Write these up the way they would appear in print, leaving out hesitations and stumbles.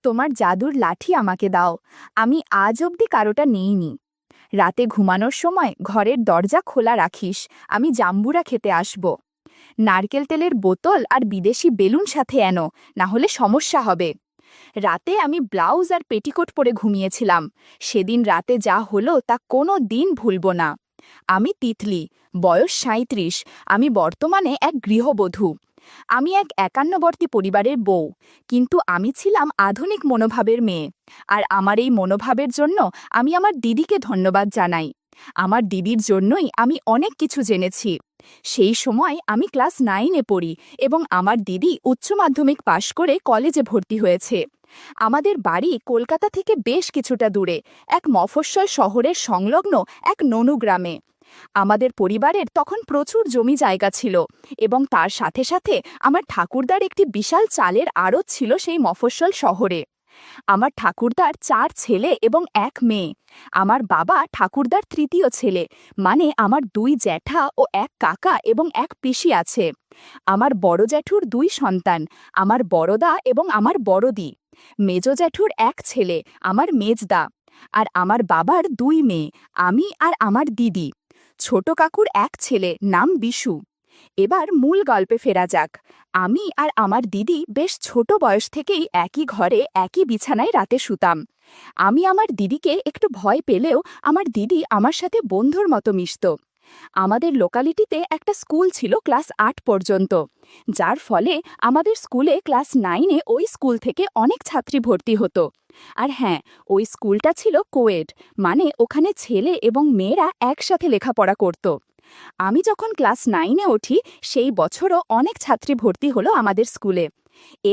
তোমার জাদুর লাঠি আমাকে দাও। আমি আজ অবধি কারোটা নিইনি। রাতে ঘুমানোর সময় ঘরের দরজা খোলা রাখিস, আমি জাম্বুরা খেতে আসব। নারকেল তেলের বোতল আর বিদেশি বেলুন সাথে এনো, না হলে সমস্যা হবে। রাতে আমি ব্লাউজ আর পেটিকোট পরে ঘুমিয়েছিলাম। সেদিন রাতে যা হলো তা কোনো দিন ভুলব না। আমি তিতলি, বয়স ৩৭। আমি বর্তমানে এক গৃহবধূ। আমি এক একান্নবর্তী পরিবারের বউ, কিন্তু আমি ছিলাম আধুনিক মনোভাবের মেয়ে। আর আমার এই মনোভাবের জন্য আমি আমার দিদিকে ধন্যবাদ জানাই। আমার দিদির জন্যই আমি অনেক কিছু জেনেছি। সেই সময় আমি ক্লাস 9-এ পড়ি এবং আমার দিদি উচ্চ মাধ্যমিক পাশ করে কলেজে ভর্তি হয়েছে। আমাদের বাড়ি কলকাতা থেকে বেশ কিছুটা দূরে, এক মফস্বল শহরের সংলগ্ন এক ননু গ্রামে। আমাদের পরিবারের তখন প্রচুর জমি জায়গা ছিল এবং তার সাথে সাথে আমার ঠাকুরদার একটি বিশাল চালের আড়ত ছিল সেই মফস্বল শহরে। আমার ঠাকুরদার 4 ছেলে এবং 1 মেয়ে। আমার বাবা ঠাকুরদার তৃতীয় ছেলে, মানে আমার 2 জ্যাঠা ও 1 কাকা এবং 1 পিসি আছে। আমার বড় জ্যাঠুর 2 সন্তান, আমার বড়দা এবং আমার বড়দি। মেজ জ্যাঠুর 1 ছেলে, আমার মেজদা। আর আমার বাবার 2 মেয়ে, আমি আর আমার দিদি। ছোট কাকুর 1 ছেলে, নাম বিশু। এবার মূল গল্পে ফেরা যাক। আমি আর আমার দিদি বেশ ছোট বয়স থেকেই একই ঘরে একই বিছানায় রাতে শুতাম। আমি আমার দিদিকে একটু ভয় পেলেও আমার দিদি আমার সাথে বন্ধুর মতো মিশত। আমাদের লোকালিটিতে একটা স্কুল ছিল ক্লাস 8 পর্যন্ত, যার ফলে আমাদের স্কুলে ক্লাস 9-এ ওই স্কুল থেকে অনেক ছাত্রী ভর্তি হতো। আর হ্যাঁ, ওই স্কুলটা ছিল কোয়েড, মানে ওখানে ছেলে এবং মেয়েরা একসাথে লেখাপড়া করত। আমি যখন ক্লাস 9-এ উঠি সেই বছরও অনেক ছাত্রী ভর্তি হলো আমাদের স্কুলে।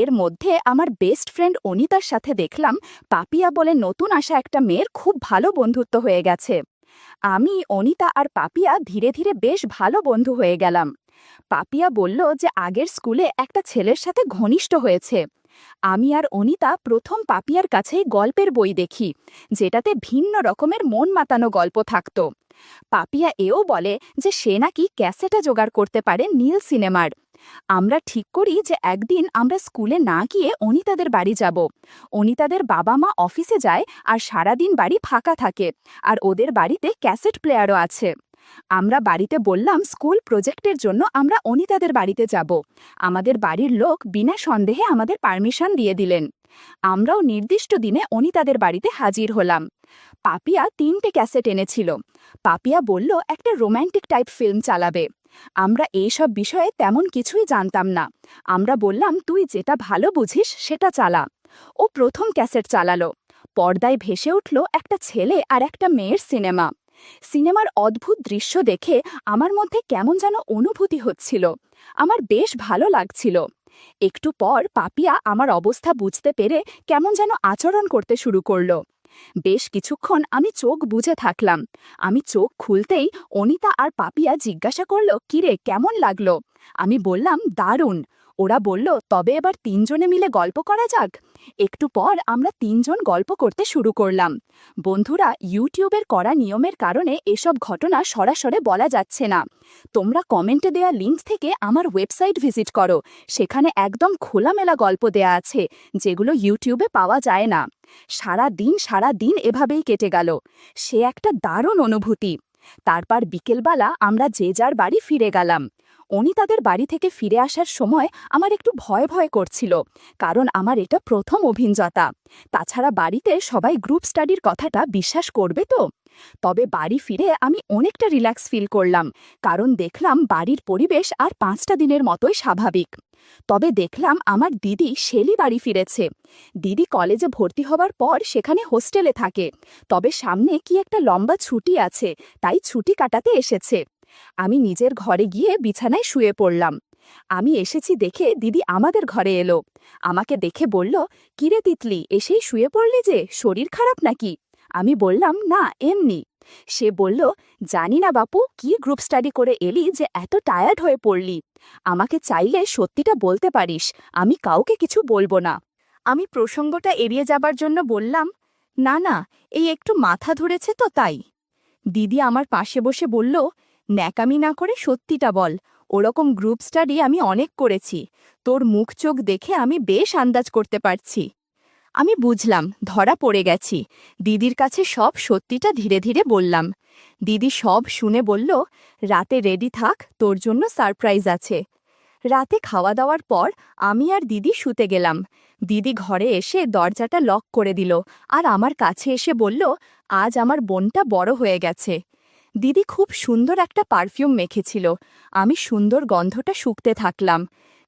এর মধ্যে আমার বেস্ট ফ্রেন্ড অনিতার সাথে দেখলাম পাপিয়া বলে নতুন আসা একটা মেয়ের খুব ভালো বন্ধুত্ব হয়ে গেছে। আমি, অনিতা আর পাপিয়া ধীরে ধীরে বেশ ভালো বন্ধু হয়ে গেলাম। পাপিয়া বলল যে আগের স্কুলে একটা ছেলের সাথে ঘনিষ্ঠ হয়েছে। আমি আর অনিতা প্রথম পাপিয়ার কাছেই গল্পের বই দেখি, যেটাতে ভিন্ন রকমের মন মাতানো গল্প থাকত। পাপিয়া এও বলে যে সে নাকি ক্যাসেটে জোগাড় করতে পারে নীল সিনেমার। আমরা ঠিক করি যে একদিন আমরা স্কুলে না গিয়ে অনিতাদের বাড়ি যাব। অনিতাদের বাবা মা অফিসে যায় আর সারাদিন বাড়ি ফাঁকা থাকে, আর ওদের বাড়িতে ক্যাসেট প্লেয়ারও আছে। আমরা বাড়িতে বললাম স্কুল প্রজেক্টের জন্য আমরা অনিতাদের বাড়িতে যাব। আমাদের বাড়ির লোক বিনা সন্দেহে আমাদের পারমিশন দিয়ে দিলেন। আমরাও নির্দিষ্ট দিনে অনিতাদের বাড়িতে হাজির হলাম। পাপিয়া 3টে ক্যাসেট এনেছিল। পাপিয়া বলল একটা রোম্যান্টিক টাইপ ফিল্ম চালাবে। আমরা এইসব বিষয়ে তেমন কিছুই জানতাম না। আমরা বললাম তুই যেটা ভালো বুঝিস সেটা চালা। ও প্রথম ক্যাসেট চালালো। পর্দায় ভেসে উঠল একটা ছেলে আর একটা মেয়ের সিনেমা। সিনেমার অদ্ভুত দৃশ্য দেখে আমার মধ্যে কেমন যেন অনুভূতি হচ্ছিল। আমার বেশ ভালো লাগছিল। একটু পর পাপিয়া আমার অবস্থা বুঝতে পেরে কেমন যেন আচরণ করতে শুরু করলো। বেশ কিছুক্ষণ আমি চোখ বুজে থাকলাম। আমি চোখ খুলতেই অনিতা আর পাপিয়া জিজ্ঞাসা করল, কিরে কেমন লাগলো? আমি বললাম দারুণ। ওরা বলল তবে এবার 3 জনে মিলে গল্প করা যাক। একটু পর আমরা 3 জন গল্প করতে শুরু করলাম। বন্ধুরা, ইউটিউবের করা নিয়মের কারণে এসব ঘটনা সরাসরি বলা যাচ্ছে না। তোমরা কমেন্টে দেয়া লিঙ্ক থেকে আমার ওয়েবসাইট ভিজিট করো, সেখানে একদম খোলামেলা গল্প দেয়া আছে, যেগুলো ইউটিউবে পাওয়া যায় না। সারা দিন এভাবেই কেটে গেল। সে একটা দারুণ অনুভূতি। তারপর বিকেলবেলা আমরা যে যার বাড়ি ফিরে গেলাম। অনিতাদের বাড়ি থেকে ফিরে আসার সময় আমার একটু ভয় ভয় করছিল, কারণ আমার এটা প্রথম অভিজ্ঞতা। তাছাড়া বাড়িতে সবাই গ্রুপ স্টাডির কথাটা বিশ্বাস করবে তো? তবে বাড়ি ফিরে আমি অনেকটা রিল্যাক্স ফিল করলাম, কারণ দেখলাম বাড়ির পরিবেশ আর 5টা দিনের মতোই স্বাভাবিক। তবে দেখলাম আমার দিদি শেলি বাড়ি ফিরেছে। দিদি কলেজে ভর্তি হবার পর সেখানে হোস্টেলে থাকে, তবে সামনে কি একটা লম্বা ছুটি আছে, তাই ছুটি কাটাতে এসেছে। আমি নিজের ঘরে গিয়ে বিছানায় শুয়ে পড়লাম। আমি এসেছি দেখে দিদি আমাদের ঘরে এলো। আমাকে দেখে বলল, কিরে তিতলি, এসেই শুয়ে পড়লি যে, শরীর খারাপ নাকি? আমি বললাম না, এমনি। সে বলল, জানি না বাপু, কি গ্রুপ স্টাডি করে এলি যে এত টায়ার্ড হয়ে পড়লি। আমাকে চাইলে সত্যিটা বলতে পারিস, আমি কাউকে কিছু বলবো না। আমি প্রসঙ্গটা এড়িয়ে যাবার জন্য বললাম, না না, এই একটু মাথা ধরেছে তো তাই। দিদি আমার পাশে বসে বলল, ন্যাকামি না করে সত্যিটা বল, ওরকম গ্রুপ স্টাডি আমি অনেক করেছি। তোর মুখ চোখ দেখে আমি বেশ আন্দাজ করতে পারছি। আমি বুঝলাম ধরা পড়ে গেছি। দিদির কাছে সব সত্যিটা ধীরে ধীরে বললাম। দিদি সব শুনে বলল, রাতে রেডি থাক, তোর জন্য সারপ্রাইজ আছে। রাতে খাওয়া দাওয়ার পর আমি আর দিদি শুতে গেলাম। দিদি ঘরে এসে দরজাটা লক করে দিল আর আমার কাছে এসে বলল, আজ আমার বোনটা বড় হয়ে গেছে। দিদি খুব সুন্দর একটা পারফিউম মেখেছিল। আমি সুন্দর গন্ধটা শুঁকতে থাকলাম।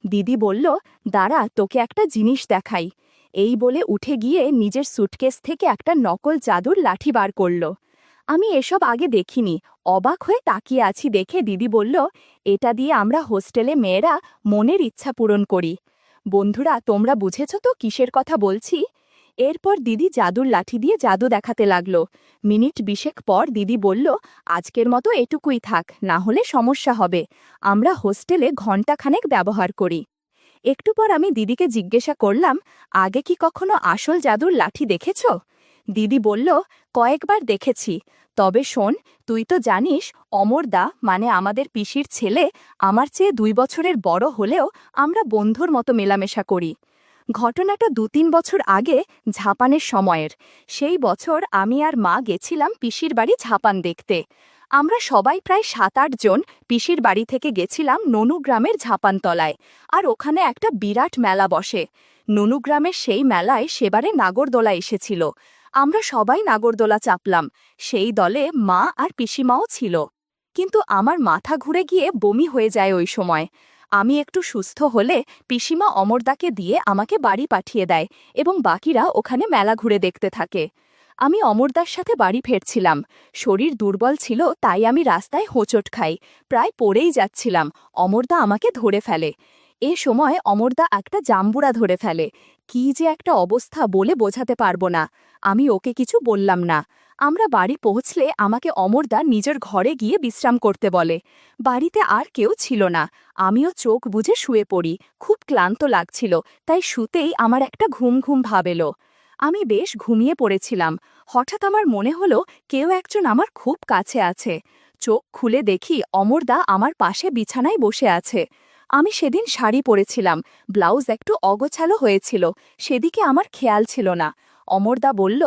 দিদি বলল, দাঁড়া, তোকে একটা জিনিস দেখাই। এই বলে উঠে গিয়ে নিজের সুটকেস থেকে একটা নকল জাদুর লাঠি বার করল। আমি এসব আগে দেখিনি। অবাক হয়ে তাকিয়ে আছি দেখে দিদি বলল, এটা দিয়ে আমরা হোস্টেলে মেয়েরা মনের ইচ্ছা পূরণ করি। বন্ধুরা, তোমরা বুঝেছ তো কিসের কথা বলছি? এরপর দিদি জাদুর লাঠি দিয়ে জাদু দেখাতে লাগলো। মিনিট 20 পর দিদি বলল, আজকের মতো এটুকুই থাক, না হলে সমস্যা হবে। আমরা হোস্টেলে ঘণ্টাখানেক ব্যবহার করি। একটু পর আমি দিদিকে জিজ্ঞাসা করলাম, আগে কি কখনো আসল জাদুর লাঠি দেখেছ? দিদি বলল, কয়েকবার দেখেছি। তবে শোন, তুই তো জানিস অমরদা মানে আমাদের পিসির ছেলে আমার চেয়ে 2 বছরের বড় হলেও আমরা বন্ধুর মতো মেলামেশা করি। ঘটনাটা 2-3 বছর আগে ঝাপানের সময়ের। সেই বছর আমি আর মা গেছিলাম পিসির বাড়ি ঝাপান দেখতে। আমরা সবাই প্রায় 7-8 জন পিসির বাড়ি থেকে গেছিলাম ননুগ্রামের ঝাপানতলায়। আর ওখানে একটা বিরাট মেলা বসে। ননুগ্রামের সেই মেলায় সেবারে নাগরদোলা এসেছিল। আমরা সবাই নাগরদোলা চাপলাম। সেই দলে মা আর পিসিমাও ছিল। কিন্তু আমার মাথা ঘুরে গিয়ে বমি হয়ে যায় ওই সময়। আমি একটু সুস্থ হলে পিসিমা অমরদাকে দিয়ে আমাকে বাড়ি পাঠিয়ে দেয় এবং বাকিরা ওখানে মেলা ঘুরে দেখতে থাকে। আমি অমরদার সাথে বাড়ি ফিরছিলাম। শরীর দুর্বল ছিল, তাই আমি রাস্তায় হোঁচট খাই। প্রায় পড়েই যাচ্ছিলাম। অমরদা আমাকে ধরে ফেলে। এ সময় অমরদা একটা জাম্বুরা ধরে ফেলে। কি যে একটা অবস্থা বলে বোঝাতে পারবো না। আমি ওকে কিছু বললাম না। আমরা বাড়ি পৌঁছলে আমাকে অমরদা নিজের ঘরে গিয়ে বিশ্রাম করতে বলে। বাড়িতে আর কেউ ছিল না। আমিও চোখ বুজে শুয়ে পড়ি। খুব ক্লান্ত লাগছিল, তাই শুতেই আমার একটা ঘুম ঘুম ভাব এলো। আমি বেশ ঘুমিয়ে পড়েছিলাম। হঠাৎ আমার মনে হলো কেউ একজন আমার খুব কাছে আছে। চোখ খুলে দেখি অমরদা আমার পাশে বিছানায় বসে আছে। আমি সেদিন শাড়ি পরেছিলাম, ব্লাউজ একটু অগোছালো হয়েছিল, সেদিকে আমার খেয়াল ছিল না। অমরদা বলল,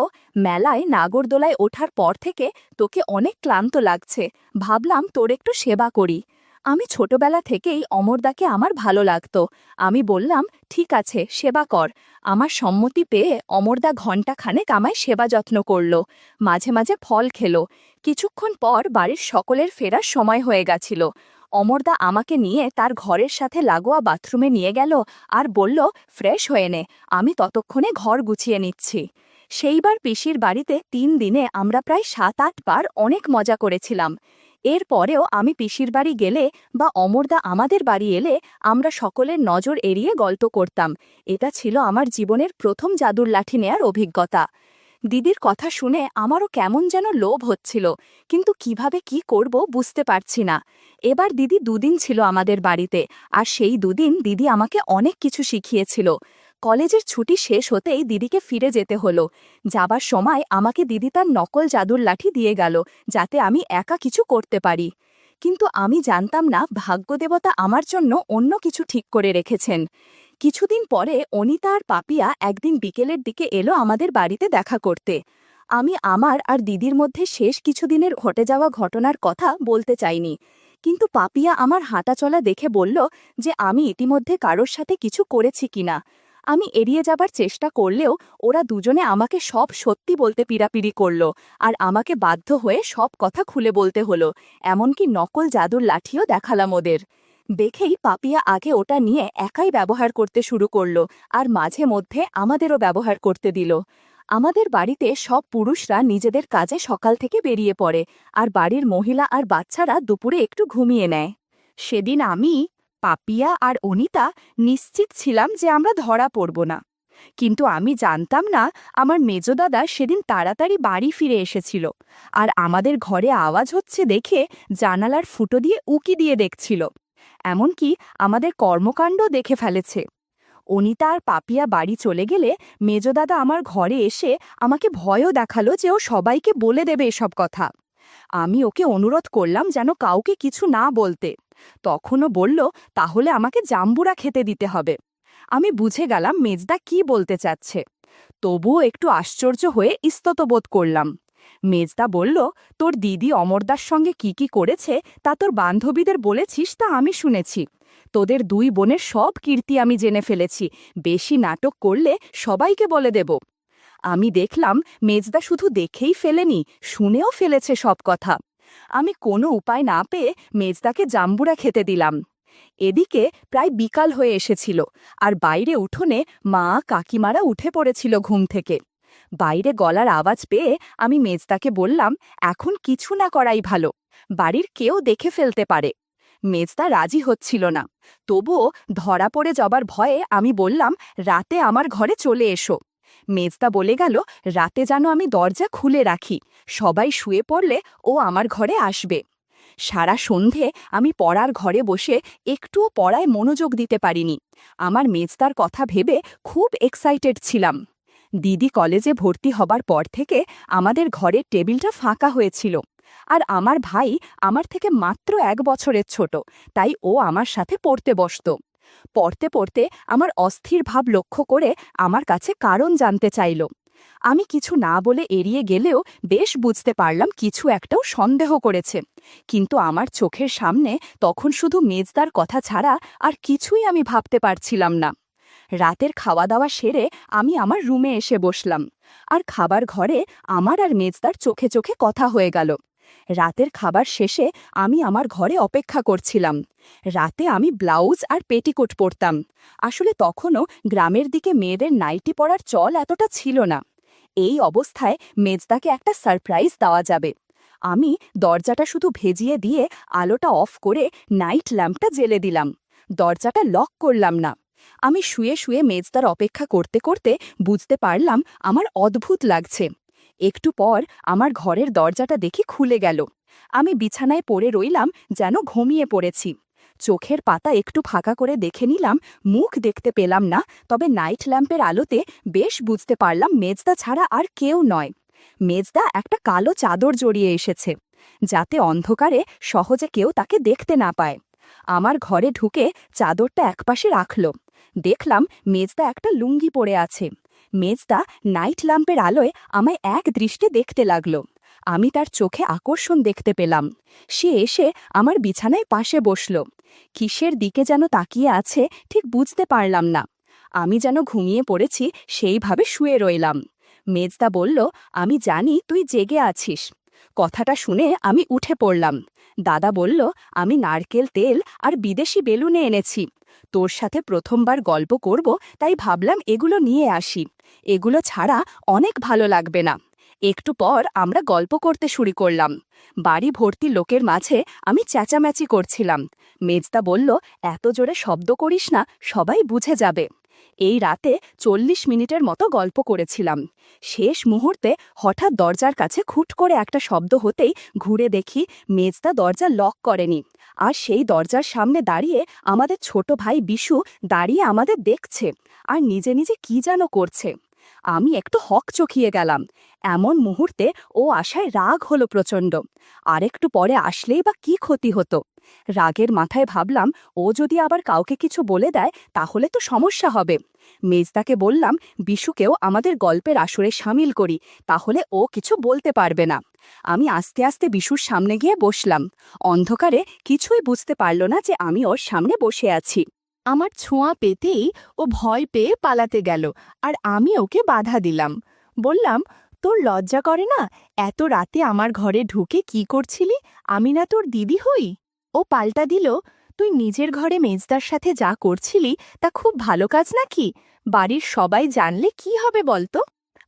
মেলায় নাগরদোলায় ওঠার পর থেকে তোকে অনেক ক্লান্ত লাগছে, ভাবলাম তোর একটু সেবা করি। আমি ছোটবেলা থেকেই অমরদাকে আমার ভালো লাগতো। আমি বললাম, ঠিক আছে, সেবা কর। আমার সম্মতি পেয়ে অমরদা ঘণ্টাখানেক আমায় সেবা যত্ন করল। মাঝে মাঝে ফল খেলো। কিছুক্ষণ পর বাড়ির সকলের ফেরার সময় হয়ে গেছিল। অমরদা আমাকে নিয়ে তার ঘরের সাথে লাগোয়া বাথরুমে নিয়ে গেল আর বলল, ফ্রেশ হয়ে নে, আমি ততক্ষণে ঘর গুছিয়ে নিচ্ছি। সেইবার পিসির বাড়িতে 3 দিনে আমরা প্রায় 7-8 বার অনেক মজা করেছিলাম। এর পরেও আমি পিসির বাড়ি গেলে বা অমরদা আমাদের বাড়ি এলে আমরা সকলের নজর এড়িয়ে গল্প করতাম। এটা ছিল আমার জীবনের প্রথম জাদুর লাঠি নেয়ার অভিজ্ঞতা। দিদির কথা শুনে আমারও কেমন যেন লোভ হচ্ছিল, কিন্তু কিভাবে কি করব বুঝতে পারছি না। এবার দিদি 2 দিন ছিল আমাদের বাড়িতে, আর সেই 2 দিন দিদি আমাকে অনেক কিছু শিখিয়েছিল। কলেজের ছুটি শেষ হতেই দিদিকে ফিরে যেতে হলো। যাবার সময় আমাকে দিদি তার নকল জাদুর লাঠি দিয়ে গেল, যাতে আমি একা কিছু করতে পারি। কিন্তু আমি জানতাম না ভাগ্যদেবতা আমার জন্য অন্য কিছু ঠিক করে রেখেছেন। কিছুদিন পরে অনিতা আর পাপিয়া একদিন বিকেলের দিকে এলো আমাদের বাড়িতে দেখা করতে। আমি আমার আর দিদির মধ্যে শেষ কিছুদিনের ঘটে যাওয়া ঘটনার কথা বলতে চাইনি, কিন্তু পাপিয়া আমার হাঁটাচলা দেখে বলল যে আমি ইতিমধ্যে কারোর সাথে কিছু করেছি কিনা। আমি এড়িয়ে যাবার চেষ্টা করলেও ওরা দুজনে আমাকে সব সত্যি বলতে পিড়াপিড়ি করল, আর আমাকে বাধ্য হয়ে সব কথা খুলে বলতে হলো। এমনকি নকল জাদুর লাঠিও দেখালাম ওদের। দেখেই পাপিয়া আগে ওটা নিয়ে একাই ব্যবহার করতে শুরু করল, আর মাঝে মধ্যে আমাদেরও ব্যবহার করতে দিল। আমাদের বাড়িতে সব পুরুষরা নিজেদের কাজে সকাল থেকে বেরিয়ে পড়ে, আর বাড়ির মহিলা আর বাচ্চারা দুপুরে একটু ঘুমিয়ে নেয়। সেদিন আমি, পাপিয়া আর অনিতা নিশ্চিত ছিলাম যে আমরা ধরা পড়ব না। কিন্তু আমি জানতাম না আমার মেজদাদা সেদিন তাড়াতাড়ি বাড়ি ফিরে এসেছিল, আর আমাদের ঘরে আওয়াজ হচ্ছে দেখে জানালার ফুটো দিয়ে উকি দিয়ে দেখছিল। এমনকি আমাদের কর্মকাণ্ড দেখে ফেলেছে। অনিতা আর পাপিয়া বাড়ি চলে গেলে মেজদাদা আমার ঘরে এসে আমাকে ভয়ও দেখালো যে ও সবাইকে বলে দেবে এসব কথা। আমি ওকে অনুরোধ করলাম যেন কাউকে কিছু না বলতে। তখনও বলল, তাহলে আমাকে জাম্বুরা খেতে দিতে হবে। আমি বুঝে গেলাম মেজদা কি বলতে চাচ্ছে। তবুও একটু আশ্চর্য হয়ে ইস্তত বোধ করলাম। মেজদা বলল, তোর দিদি অমরদার সঙ্গে কি কি করেছে তা তোর বান্ধবীদের বলেছিস তা আমি শুনেছি। তোদের দুই বোনের সব কীর্তি আমি জেনে ফেলেছি, বেশি নাটক করলে সবাইকে বলে দেব। আমি দেখলাম মেজদা শুধু দেখেই ফেলেনি, শুনেও ফেলেছে সব কথা। আমি কোনো উপায় না পেয়ে মেজদাকে জাম্বুরা খেতে দিলাম। এদিকে প্রায় বিকাল হয়ে এসেছিল, আর বাইরে উঠোনে মা কাকিমারা উঠে পড়েছিল ঘুম থেকে। বাইরে গলার আওয়াজ পেয়ে আমি মেজদাকে বললাম, এখন কিছু না করাই ভালো, বাড়ির কেউ দেখে ফেলতে পারে। মেজদা রাজি হচ্ছিল না, তবুও ধরা পড়ে যাবার ভয়ে আমি বললাম, রাতে আমার ঘরে চলে এসো। মেজদা বলে গেল, রাতে যেন আমি দরজা খুলে রাখি, সবাই শুয়ে পড়লে ও আমার ঘরে আসবে। সারা সন্ধে আমি পড়ার ঘরে বসে একটুও পড়ায় মনোযোগ দিতে পারিনি। আমার মেজদার কথা ভেবে খুব এক্সাইটেড ছিলাম। দিদি কলেজে ভর্তি হবার পর থেকে আমাদের ঘরের টেবিলটা ফাঁকা হয়েছিল, আর আমার ভাই আমার থেকে মাত্র 1 বছরের ছোট, তাই ও আমার সাথে পড়তে বসত। পড়তে পড়তে আমার অস্থির ভাব লক্ষ্য করে আমার কাছে কারণ জানতে চাইল। আমি কিছু না বলে এড়িয়ে গেলেও বেশ বুঝতে পারলাম কিছু একটাও সন্দেহ করেছে, কিন্তু আমার চোখের সামনে তখন শুধু মেজদার কথা ছাড়া আর কিছুই আমি ভাবতে পারছিলাম না। রাতের খাওয়া দাওয়া সেরে আমি আমার রুমে এসে বসলাম, আর খাবার ঘরে আমার আর মেজদার চোখে চোখে কথা হয়ে গেল। রাতের খাবার শেষে আমি আমার ঘরে অপেক্ষা করছিলাম। রাতে আমি ব্লাউজ আর পেটিকোট পরতাম। আসলে তখনও গ্রামের দিকে মেয়েদের নাইটি পরার চল এতটা ছিল না। এই অবস্থায় মেজদাকে একটা সারপ্রাইজ দেওয়া যাবে। আমি দরজাটা শুধু ভেজিয়ে দিয়ে আলোটা অফ করে নাইট ল্যাম্পটা জ্বেলে দিলাম। দরজাটা লক করলাম না। আমি শুয়ে শুয়ে মেজদার অপেক্ষা করতে করতে বুঝতে পারলাম আমার অদ্ভুত লাগছে। একটু পর আমার ঘরের দরজাটা দেখি খুলে গেল। আমি বিছানায় পড়ে রইলাম, যেন ঘুমিয়ে পড়েছি। চোখের পাতা একটু ফাঁকা করে দেখে নিলাম, মুখ দেখতে পেলাম না, তবে নাইট ল্যাম্পের আলোতে বেশ বুঝতে পারলাম মেজদা ছাড়া আর কেউ নয়। মেজদা একটা কালো চাদর জড়িয়ে এসেছে, যাতে অন্ধকারে সহজে কেউ তাকে দেখতে না পায়। আমার ঘরে ঢুকে চাদরটা একপাশে রাখল। দেখলাম মেজদা একটা লুঙ্গি পরে আছে। মেজদা নাইট ল্যাম্পের আলোয় আমায় এক দৃষ্টে দেখতে লাগল। আমি তার চোখে আকর্ষণ দেখতে পেলাম। সে এসে আমার বিছানায় পাশে বসল। কিসের দিকে যেন তাকিয়ে আছে ঠিক বুঝতে পারলাম না। আমি যেন ঘুমিয়ে পড়েছি সেইভাবে শুয়ে রইলাম। মেজদা বলল, আমি জানি তুই জেগে আছিস। কথাটা শুনে আমি উঠে পড়লাম। দাদা বলল, আমি নারকেল তেল আর বিদেশি বেলুনে এনেছি। তোর সাথে প্রথমবার গল্প করব, তাই ভাবলাম এগুলো নিয়ে আসি। এগুলো ছাড়া অনেক ভালো লাগবে না। একটু পর আমরা গল্প করতে শুরু করলাম। বাড়ি ভর্তি লোকের মাঝে আমি চেঁচামেচি করছিলাম। মেজদা বলল, এত জোরে শব্দ করিস না, সবাই বুঝে যাবে। এই রাতে 40 মিনিটের মতো গল্প করেছিলাম। শেষ মুহূর্তে হঠাৎ দরজার কাছে খুট করে একটা শব্দ হতেই ঘুরে দেখি মেজদা দরজা লক করেনি, আর সেই দরজার সামনে দাঁড়িয়ে আমাদের ছোট ভাই বিশু দাঁড়িয়ে আমাদের দেখছে, আর নিজে নিজে কি যেন করছে। আমি একটু হকচকিয়ে গেলাম। এমন মুহূর্তে ও আশায় রাগ হলো প্রচণ্ড। আরেকটু পরে আসলেই বা কি ক্ষতি হতো। রাগের মাথায় ভাবলাম, ও যদি আবার কাউকে কিছু বলে দেয় তাহলে তো সমস্যা হবে। মেজদাকে বললাম, বিশুকেও আমাদের গল্পের আসরে সামিল করি, তাহলে ও কিছু বলতে পারবে না। আমি আস্তে আস্তে বিশুর সামনে গিয়ে বসলাম। অন্ধকারে কিছুই বুঝতে পারল না যে আমি ওর সামনে বসে আছি। আমার ছোঁয়া পেতেই ও ভয় পেয়ে পালাতে গেল, আর আমি ওকে বাধা দিলাম। বললাম, তোর লজ্জা করে না? এত রাতে আমার ঘরে ঢুকে কি করছিলি? আমি না তোর দিদি হই? ও পাল্টা দিল, তুই নিজের ঘরে মেজদার সাথে যা করছিলি তা খুব ভালো কাজ নাকি? বাড়ির সবাই জানলে কি হবে বলতো?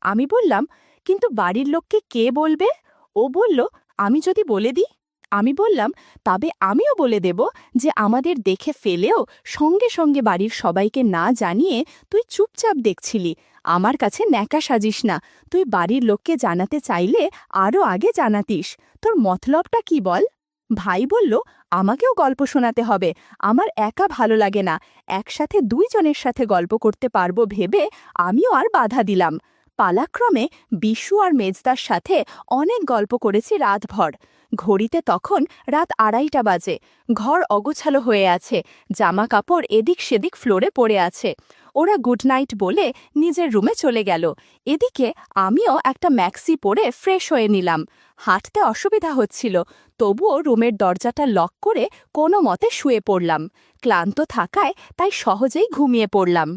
আমি বললাম, কিন্তু বাড়ির লোককে কে বলবে? ও বলল, আমি যদি বলে দিই? আমি বললাম, তবে আমিও বলে দেব যে আমাদের দেখে ফেলেও সঙ্গে সঙ্গে বাড়ির সবাইকে না জানিয়ে তুই চুপচাপ দেখছিলি। আমার কাছে ন্যাকা সাজিস না। তুই বাড়ির লোককে জানাতে চাইলে আরও আগে জানাতিস। তোর মতলবটা কি বল? ভাই বলল, আমাকেও গল্প শোনাতে হবে। আমার একা ভালো লাগে না। একসাথে 2 জনের সাথে গল্প করতে পারবো ভেবে আমিও আর বাধা দিলাম। পালাক্রমে বিশু আর মেজদার সাথে অনেক গল্প করেছি রাতভর। ঘড়িতে তখন রাত 2:30 বাজে। ঘর অগোছালো হয়ে আছে, জামা কাপড় এদিক সেদিক ফ্লোরে পড়ে আছে। ওরা গুড নাইট বলে নিজের রুমে চলে গেল। এদিকে আমিও একটা ম্যাক্সি পরে ফ্রেশ হয়ে নিলাম। হাঁটতে অসুবিধা হচ্ছিল, তবুও রুমের দরজাটা লক করে কোনো মতে শুয়ে পড়লাম। ক্লান্ত থাকায় তাই সহজেই ঘুমিয়ে পড়লাম।